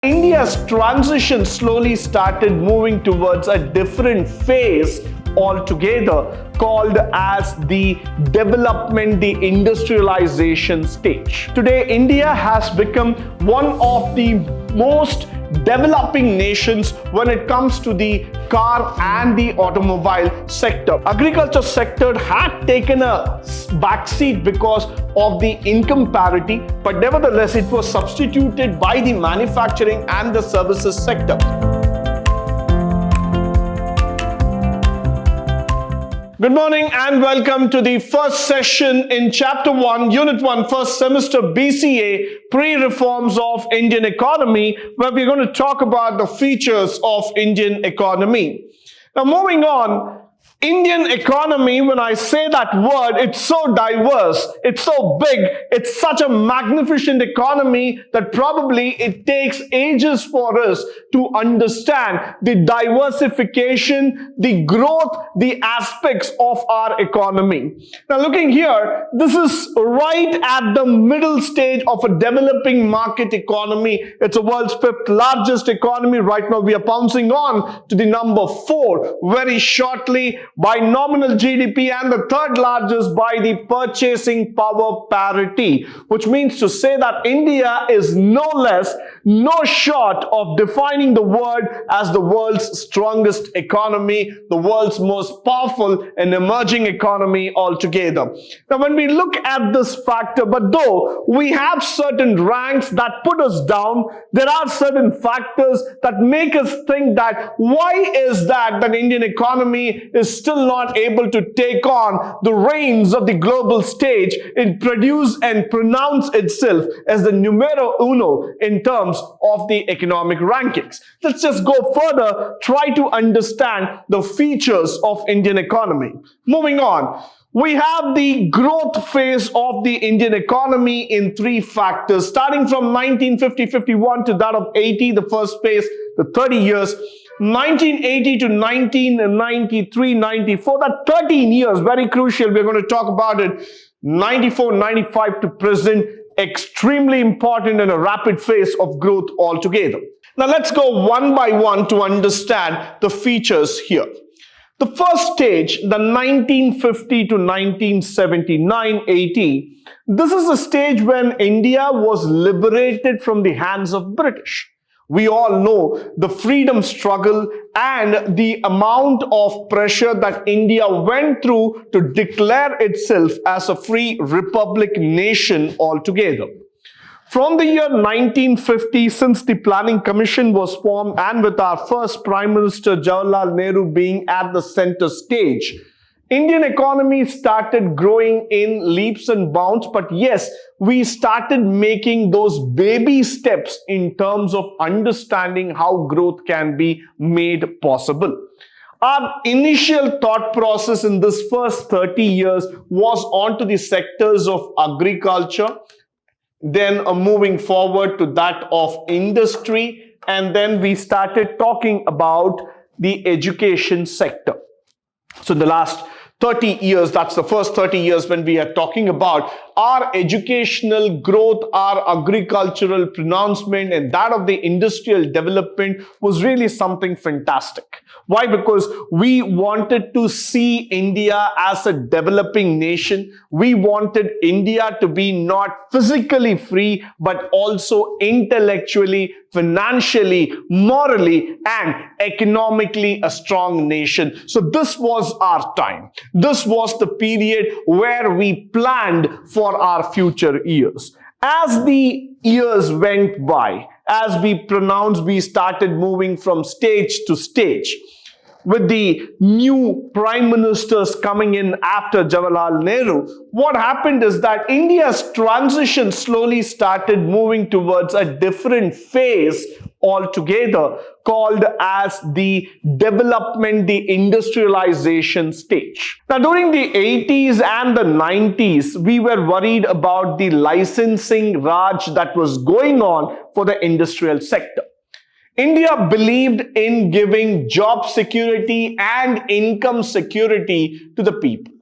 India's transition slowly started moving towards a different phase altogether, called as the development, the industrialization stage. Today, India has become one of the most developing nations when it comes to the car and the automobile sector. Agriculture sector had taken a backseat because of the income parity, but nevertheless it was substituted by the manufacturing and the services sector. Good morning and welcome to the first session in Chapter 1, Unit 1, first semester B.Ca, pre-reforms of Indian economy, where we're going to talk about the features of Indian economy. Now moving on, Indian economy, when I say that word, it's so diverse, it's so big, it's such a magnificent economy that probably it takes ages for us to understand the diversification, the growth, the aspects of our economy. Now looking here, this is right at the middle stage of a developing market economy. It's the world's fifth largest economy. Right now we are bouncing on to the number 4 very shortly by nominal GDP, and the third largest by the purchasing power parity, which means to say that India is no less, no short of defining the world as the world's strongest economy, the world's most powerful and emerging economy altogether. Now when we look at this factor, but though we have certain ranks that put us down, there are certain factors that make us think that why is that Indian economy is still not able to take on the reins of the global stage and produce and pronounce itself as the numero uno in terms of the economic rankings. Let's just go further, try to understand the features of Indian economy. Moving on, we have the growth phase of the Indian economy in 3 factors, starting from 1950-51 to that of 80, the first phase, the 30 years. 1980 to 1993-94, that 13 years, very crucial, we're going to talk about it. 94-95 to present, extremely important and a rapid phase of growth altogether. Now let's go one by one to understand the features here. The first stage, the 1950 to 1979-80, this is a stage when India was liberated from the hands of British. We all know the freedom struggle and the amount of pressure that India went through to declare itself as a free republic nation altogether. From the year 1950, since the Planning Commission was formed and with our first Prime Minister Jawaharlal Nehru being at the center stage, Indian economy started growing in leaps and bounds, but yes, we started making those baby steps in terms of understanding how growth can be made possible. Our initial thought process in this first 30 years was onto the sectors of agriculture, then moving forward to that of industry, and then we started talking about the education sector. So the last 30 years, that's the first 30 years when we are talking about our educational growth, our agricultural pronouncement, and that of the industrial development was really something fantastic. Why? Because we wanted to see India as a developing nation. We wanted India to be not physically free, but also intellectually, financially, morally, and economically a strong nation. So this was our time. This was the period where we planned for our future years. As the years went by, as we started moving from stage to stage. With the new prime ministers coming in after Jawaharlal Nehru, what happened is that India's transition slowly started moving towards a different phase altogether, called as the development, the industrialization stage. Now, during the 80s and the 90s, we were worried about the licensing raj that was going on for the industrial sector. India believed in giving job security and income security to the people.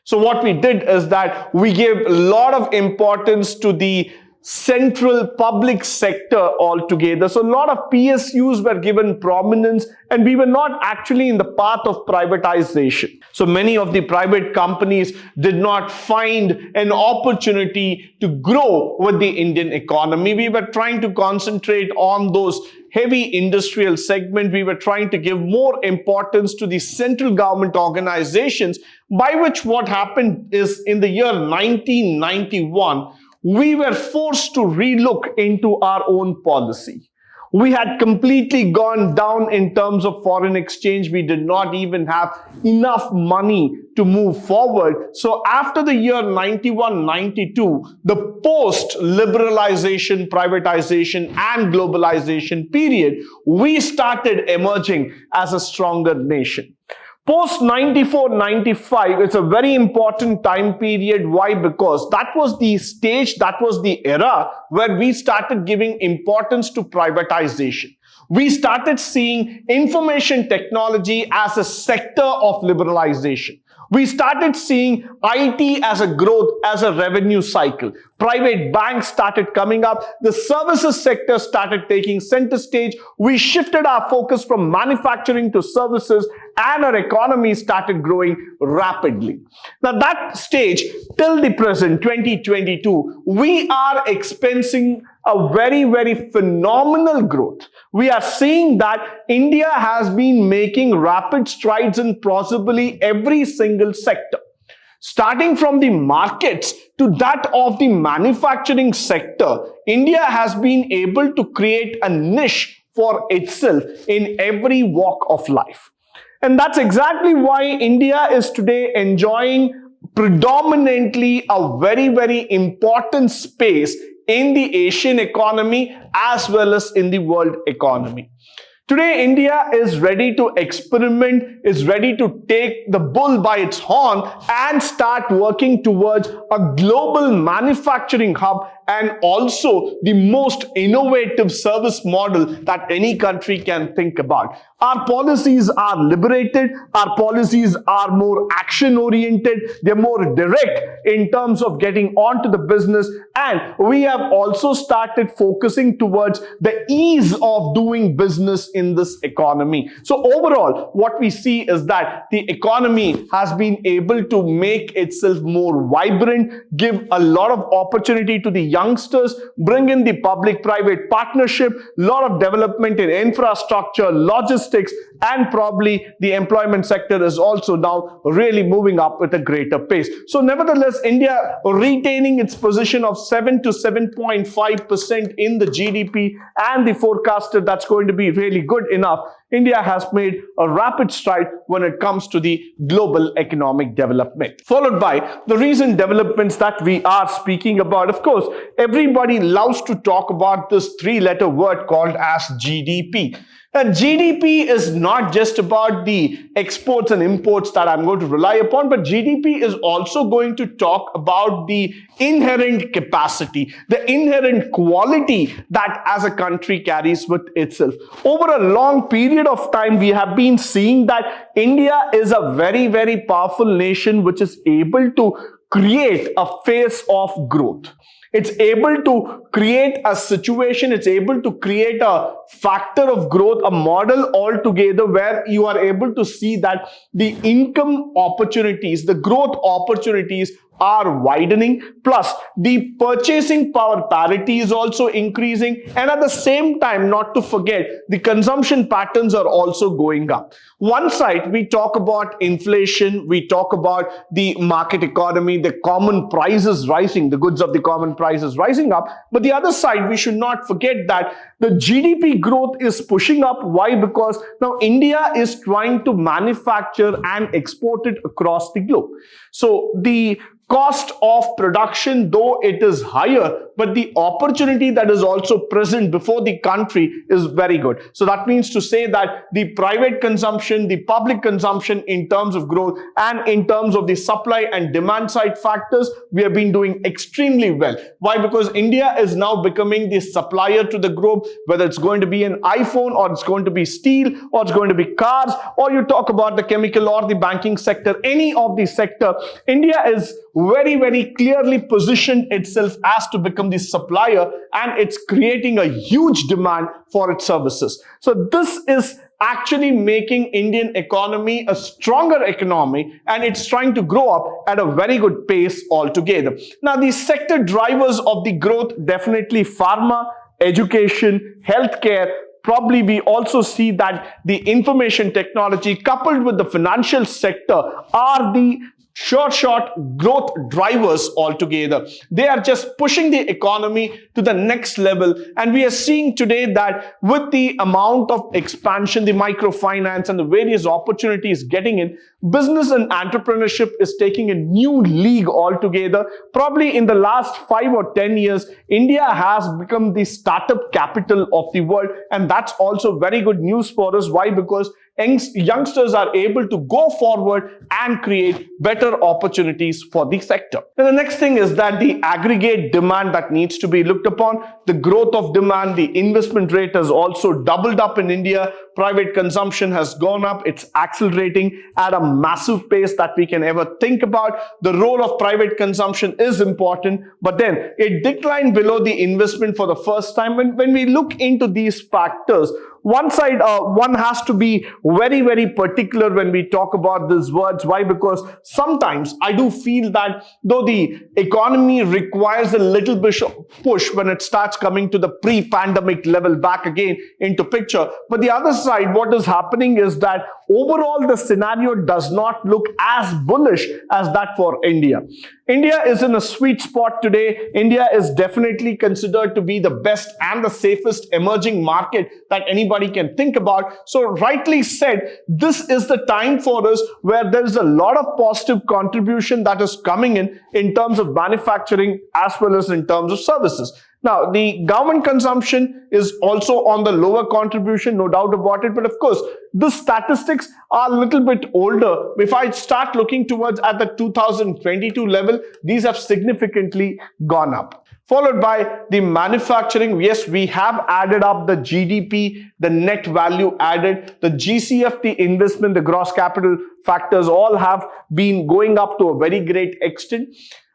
So what we did is that we gave a lot of importance to the central public sector altogether. So a lot of PSUs were given prominence, and we were not actually in the path of privatization. So many of the private companies did not find an opportunity to grow with the Indian economy. We were trying to concentrate on those heavy industrial segment. We were trying to give more importance to the central government organizations, by which what happened is in the year 1991, we were forced to relook into our own policy. We had completely gone down in terms of foreign exchange. We did not even have enough money to move forward. So after the year 91-92, the post-liberalization, privatization and globalization period, we started emerging as a stronger nation. Post 94-95, it's a very important time period. Why? Because that was the stage, that was the era where we started giving importance to privatization. We started seeing information technology as a sector of liberalization. We started seeing IT as a growth, as a revenue cycle. Private banks started coming up. The services sector started taking center stage. We shifted our focus from manufacturing to services, and our economy started growing rapidly. Now that stage till the present, 2022, we are experiencing a very, very phenomenal growth. We are seeing that India has been making rapid strides in possibly every single sector. Starting from the markets to that of the manufacturing sector, India has been able to create a niche for itself in every walk of life. And that's exactly why India is today enjoying predominantly a very, very important space in the Asian economy as well as in the world economy. Today, India is ready to experiment, is ready to take the bull by its horn and start working towards a global manufacturing hub and also the most innovative service model that any country can think about. Our policies are liberated, our policies are more action-oriented, they're more direct in terms of getting onto the business, and we have also started focusing towards the ease of doing business in this economy. So overall, what we see is that the economy has been able to make itself more vibrant, give a lot of opportunity to the youngsters, bring in the public-private partnership, lot of development in infrastructure, logistics, and probably the employment sector is also now really moving up with a greater pace. So nevertheless, India retaining its position of 7 to 7.5% in the GDP, and the forecasted that's going to be really good enough. India has made a rapid stride when it comes to the global economic development. Followed by the recent developments that we are speaking about. Of course, everybody loves to talk about this three-letter word called as GDP. And GDP is not just about the exports and imports that I'm going to rely upon, but GDP is also going to talk about the inherent capacity, the inherent quality that as a country carries with itself. Over a long period of time, we have been seeing that India is a very, very powerful nation which is able to create a phase of growth. It's able to create a situation, it's able to create a factor of growth, a model altogether where you are able to see that the income opportunities, the growth opportunities are widening, plus the purchasing power parity is also increasing, and at the same time, not to forget, the consumption patterns are also going up. One side, we talk about inflation, we talk about the market economy, the common prices rising, the goods of the common prices rising up, but the other side, we should not forget that the GDP growth is pushing up. Why? Because now India is trying to manufacture and export it across the globe. So the cost of production, though it is higher, but the opportunity that is also present before the country is very good. So that means to say that the private consumption, the public consumption in terms of growth and in terms of the supply and demand side factors, we have been doing extremely well. Why? Because India is now becoming the supplier to the globe, whether it's going to be an iPhone or it's going to be steel or it's going to be cars, or you talk about the chemical or the banking sector, any of the sector, India is very clearly positioned itself as to become the supplier, and it's creating a huge demand for its services. So this is actually making Indian economy a stronger economy, and it's trying to grow up at a very good pace altogether. Now, the sector drivers of the growth, definitely pharma, education, healthcare. Probably we also see that the information technology coupled with the financial sector are the short growth drivers altogether. They are just pushing the economy to the next level, and we are seeing today that with the amount of expansion, the microfinance and the various opportunities getting in, business and entrepreneurship is taking a new league altogether. Probably in the last 5 or 10 years, India has become the startup capital of the world, and that's also very good news for us. Why? Because youngsters are able to go forward and create better opportunities for the sector. And the next thing is that the aggregate demand that needs to be looked upon, the growth of demand, the investment rate has also doubled up in India. Private consumption has gone up. It's accelerating at a massive pace that we can ever think about. The role of private consumption is important, but then it declined below the investment for the first time. When we look into these factors, one side, one has to be very particular when we talk about these words. Why? Because sometimes I do feel that though the economy requires a little bit of push when it starts coming to the pre-pandemic level back again into picture, but the other side, what is happening is that overall the scenario does not look as bullish as that for India. India is in a sweet spot today. India is definitely considered to be the best and the safest emerging market that anybody can think about. So rightly said, this is the time for us where there is a lot of positive contribution that is coming in terms of manufacturing as well as in terms of services. Now, the government consumption is also on the lower contribution, no doubt about it. But of course, the statistics are a little bit older. If I start looking towards at the 2022 level, these have significantly gone up. Followed by the manufacturing. Yes, we have added up the GDP, the net value added, the GCF, the investment, the gross capital factors all have been going up to a very great extent.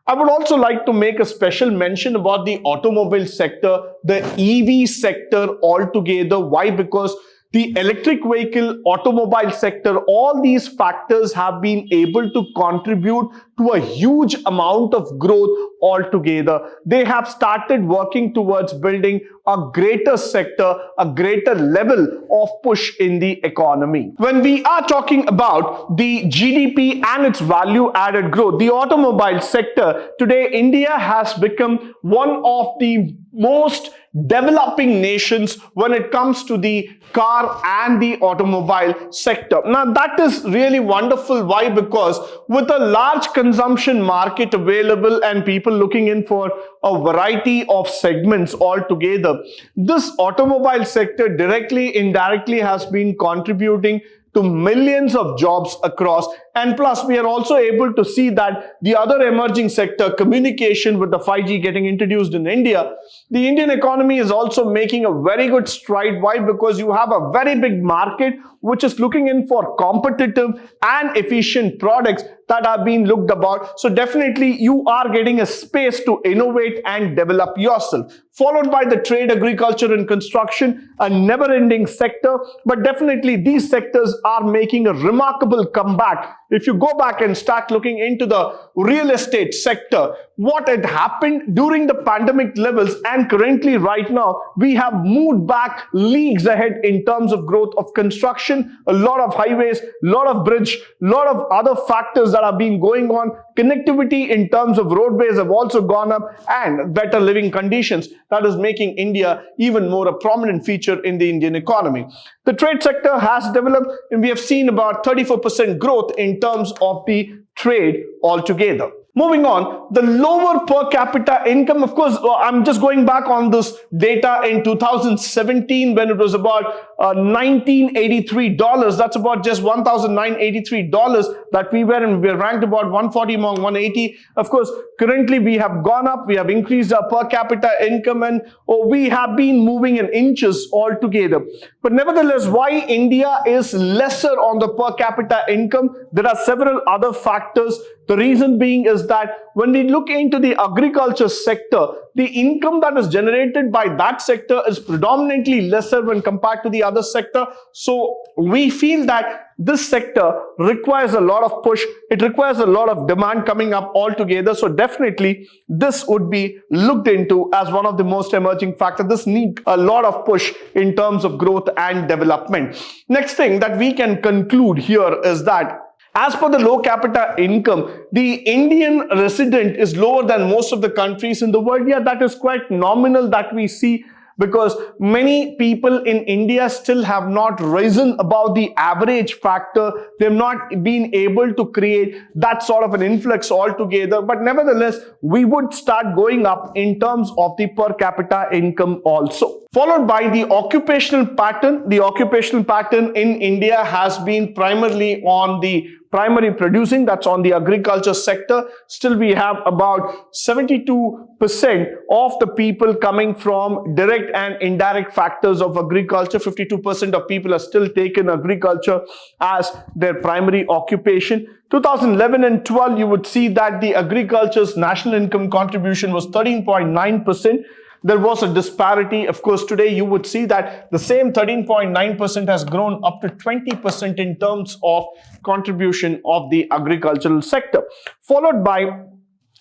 I would also like to make a special mention about the automobile sector, the EV sector altogether. Why? Because the electric vehicle, automobile sector, all these factors have been able to contribute to a huge amount of growth altogether. They have started working towards building a greater sector, a greater level of push in the economy. When we are talking about the GDP and its value added growth, the automobile sector, today India has become one of the most developing nations when it comes to the car and the automobile sector. Now that is really wonderful. Why? Because with a large consumption market available and people looking in for a variety of segments altogether, this automobile sector directly, indirectly has been contributing to millions of jobs across. And plus, we are also able to see that the other emerging sector, communication, with the 5G getting introduced in India, the Indian economy is also making a very good stride. Why? Because you have a very big market which is looking in for competitive and efficient products that are being looked about. So definitely you are getting a space to innovate and develop yourself. Followed by the trade, agriculture and construction, a never-ending sector. But definitely these sectors are making a remarkable comeback. If you go back and start looking into the real estate sector, what had happened during the pandemic levels and currently right now, we have moved back leagues ahead in terms of growth of construction, a lot of highways, a lot of bridge, a lot of other factors that have been going on. Connectivity in terms of roadways have also gone up, and better living conditions. That is making India even more a prominent feature in the Indian economy. The trade sector has developed, and we have seen about 34% growth in terms of the trade altogether. Moving on, the lower per capita income, of course, I'm just going back on this data in 2017 when it was about $1983. That's about just $1,983 that we were, and we were ranked about 140 among 180. Of course, currently we have gone up, we have increased our per capita income, and we have been moving in inches altogether. But nevertheless, why India is lesser on the per capita income? There are several other factors. The reason being is that when we look into the agriculture sector, the income that is generated by that sector is predominantly lesser when compared to the other sector. So we feel that this sector requires a lot of push. It requires a lot of demand coming up altogether. So definitely this would be looked into as one of the most emerging factors. This needs a lot of push in terms of growth and development. Next thing that we can conclude here is that as per the low capita income, the Indian resident is lower than most of the countries in the world. Yeah, that is quite nominal that we see, because many people in India still have not risen above the average factor. They've not been able to create that sort of an influx altogether. But nevertheless, we would start going up in terms of the per capita income also. Followed by the occupational pattern. The occupational pattern in India has been primarily on the primary producing, that's on the agriculture sector. Still we have about 72% of the people coming from direct and indirect factors of agriculture. 52% of people are still taken agriculture as their primary occupation. 2011 and 12, you would see that the agriculture's national income contribution was 13.9%. There was a disparity. Of course, today you would see that the same 13.9% has grown up to 20% in terms of contribution of the agricultural sector. Followed by,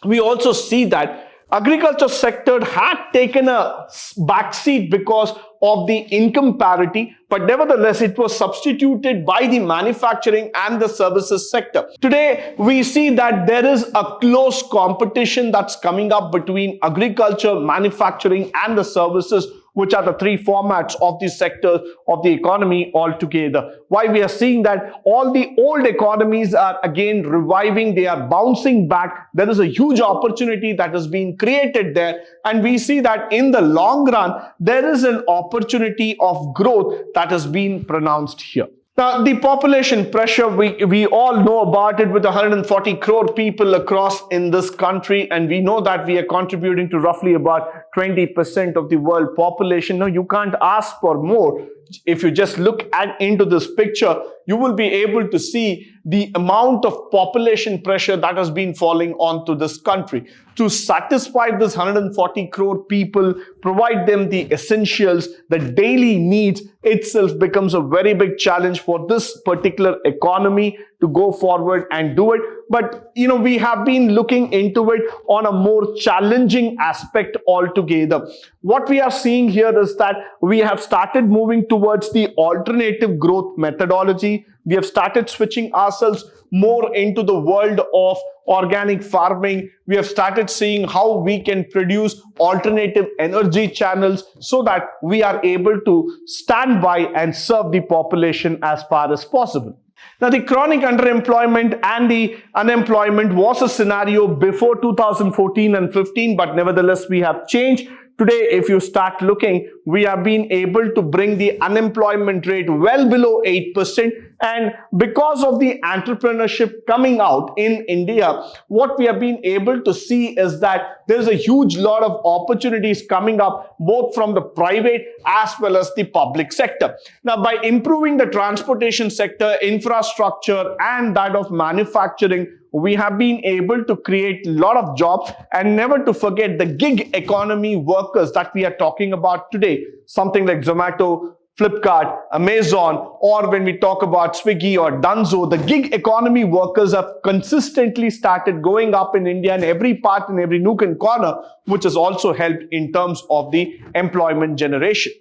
we also see that agriculture sector had taken a backseat because of the income parity, but nevertheless it was substituted by the manufacturing and the services sector. Today we see that there is a close competition that's coming up between agriculture, manufacturing and the services, which are the three formats of the sector of the economy altogether. Why we are seeing that all the old economies are again reviving, they are bouncing back. There is a huge opportunity that has been created there, and we see that in the long run, there is an opportunity of growth that has been pronounced here. Now, the population pressure, we all know about it with 140 crore people across in this country, and we know that we are contributing to roughly about 20% of the world population. Now, you can't ask for more. If you just look into this picture, you will be able to see the amount of population pressure that has been falling onto this country. To satisfy this 140 crore people, provide them the essentials, the daily needs itself becomes a very big challenge for this particular economy to go forward and do it. But we have been looking into it on a more challenging aspect altogether. What we are seeing here is that we have started moving towards the alternative growth methodology. We have started switching ourselves more into the world of organic farming. We have started seeing how we can produce alternative energy channels so that we are able to stand by and serve the population as far as possible. Now, the chronic underemployment and the unemployment was a scenario before 2014 and 15, but nevertheless, we have changed. Today, if you start looking, we have been able to bring the unemployment rate well below 8%. And because of the entrepreneurship coming out in India, what we have been able to see is that there's a huge lot of opportunities coming up, both from the private as well as the public sector. Now, by improving the transportation sector, infrastructure, and that of manufacturing, we have been able to create a lot of jobs, and never to forget the gig economy workers that we are talking about today. Something like Zomato, Flipkart, Amazon, or when we talk about Swiggy or Dunzo, the gig economy workers have consistently started going up in India in every part, in every nook and corner, which has also helped in terms of the employment generation.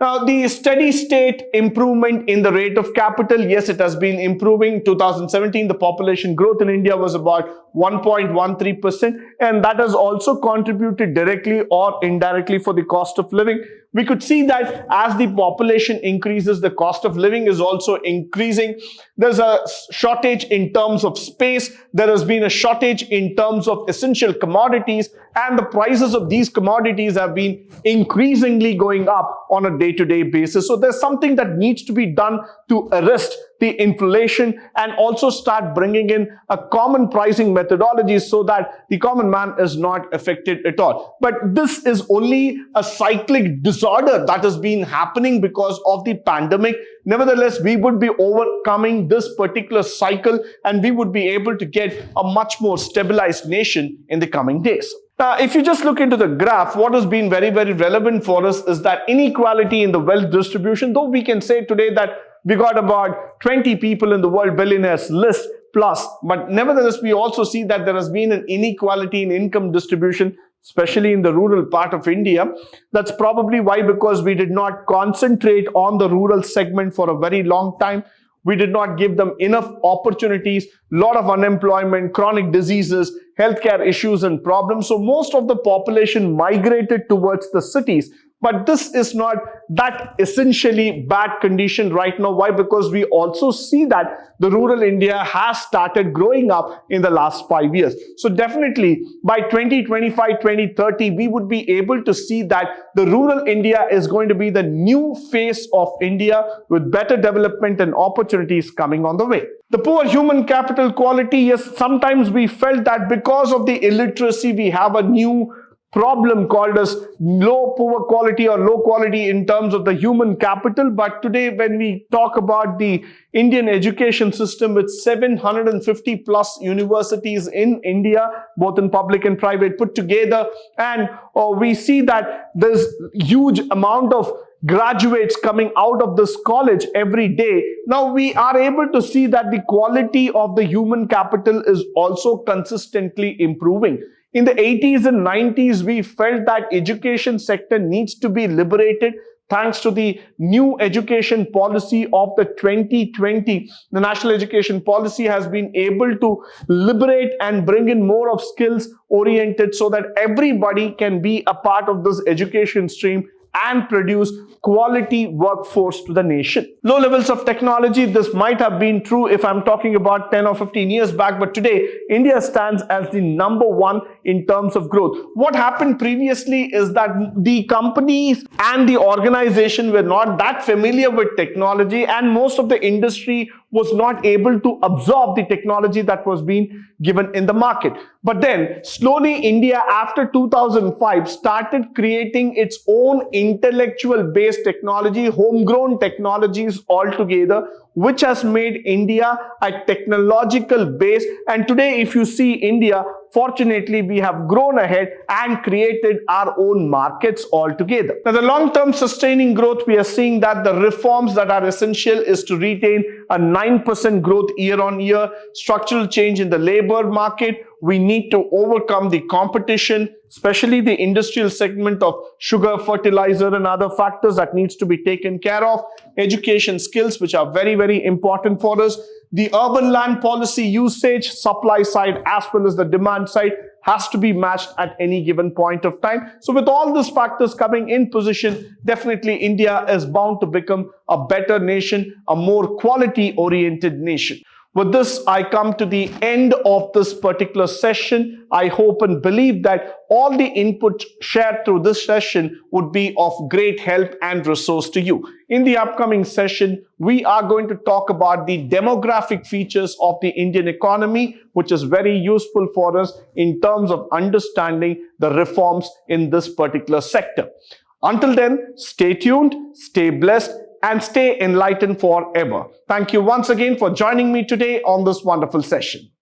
Now, the steady state improvement in the rate of capital, yes, it has been improving. 2017, the population growth in India was about 1.13%, and that has also contributed directly or indirectly for the cost of living. We could see that as the population increases, the cost of living is also increasing. There's a shortage in terms of space. There has been a shortage in terms of essential commodities, and the prices of these commodities have been increasingly going up on a day-to-day basis. So there's something that needs to be done to arrest the inflation and also start bringing in a common pricing methodology so that the common man is not affected at all. But this is only a cyclic disorder that has been happening because of the pandemic. Nevertheless, we would be overcoming this particular cycle and we would be able to get a much more stabilized nation in the coming days. Now, if you just look into the graph, what has been very, very relevant for us is that inequality in the wealth distribution, though we can say today that we got about 20 people in the world billionaires list plus, but nevertheless, we also see that there has been an inequality in income distribution, especially in the rural part of India. That's probably why, because we did not concentrate on the rural segment for a very long time. We did not give them enough opportunities, lot of unemployment, chronic diseases, healthcare issues and problems. So most of the population migrated towards the cities. But this is not that essentially bad condition right now. Why? Because we also see that the rural India has started growing up in the last 5 years. So definitely by 2025, 2030, we would be able to see that the rural India is going to be the new face of India with better development and opportunities coming on the way. The poor human capital quality, yes, sometimes we felt that because of the illiteracy, we have a new problem called as poor quality or low quality in terms of the human capital. But today, when we talk about the Indian education system with 750 plus universities in India, both in public and private put together, and we see that there's huge amount of graduates coming out of this college every day. Now we are able to see that the quality of the human capital is also consistently improving. In the 80s and 90s, we felt that education sector needs to be liberated. Thanks to the new education policy of the 2020, the national education policy has been able to liberate and bring in more of skills oriented so that everybody can be a part of this education stream and produce quality workforce to the nation. Low levels of technology, this might have been true if I'm talking about 10 or 15 years back, but today India stands as the #1 in terms of growth. What happened previously is that the companies and the organization were not that familiar with technology and most of the industry was not able to absorb the technology that was being given in the market. But then slowly India after 2005 started creating its own intellectual based technology, homegrown technologies altogether, which has made India a technological base. And today if you see India, fortunately we have grown ahead and created our own markets altogether. Now the long-term sustaining growth, we are seeing that the reforms that are essential is to retain a 9% growth year on year, structural change in the labor market. We need to overcome the competition, especially the industrial segment of sugar, fertilizer and other factors that needs to be taken care of. Education skills, which are very, very important for us. The urban land policy usage, supply side as well as the demand side has to be matched at any given point of time. So with all these factors coming in position, definitely India is bound to become a better nation, a more quality oriented nation. With this, I come to the end of this particular session. I hope and believe that all the input shared through this session would be of great help and resource to you. In the upcoming session, we are going to talk about the demographic features of the Indian economy, which is very useful for us in terms of understanding the reforms in this particular sector. Until then, stay tuned, stay blessed, and stay enlightened forever. Thank you once again for joining me today on this wonderful session.